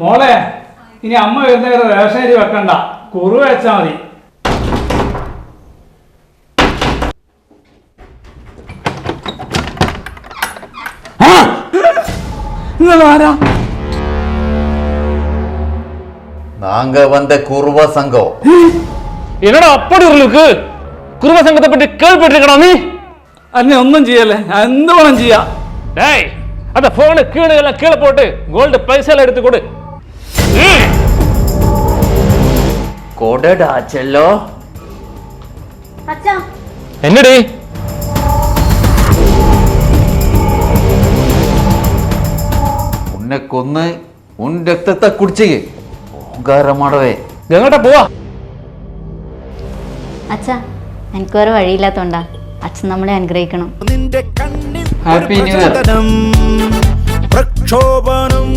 മോളെ ഇനി അമ്മ വരുന്നവരെ റേഷൻ അരി വെക്കണ്ട, കുറുവ വെച്ചാ മതി. ஆரா நாங்க வந்த குருவ சங்கம். என்னடா அப்படி உங்களுக்கு குருவ சங்கத்தை பற்றி கேள்விப்பட்டிருக்கடா நீ? അന്നെ ഒന്നും ചെയ്യല്ലേ, എന്ത് വേണം ചെയ്യാ. டேய் அந்த போனை கீழே போட்டு கோல்டு பைசா எடுத்து கொடு. கொடடா செல்லோ. அச்சா என்னடி உன்னை கொன்னு உன் രക്തത്തെ കുടിച്ച് ഓങ്കാരമാടവേ എങ്ങോട്ടാ പോവാ? അച്ഛാ എനിക്കൊരു വഴിയില്ലാത്തോണ്ടാ അച്ഛൻ നമ്മളെ അനുഗ്രഹിക്കണം. Happy new year. പ്രക്ഷോഭനം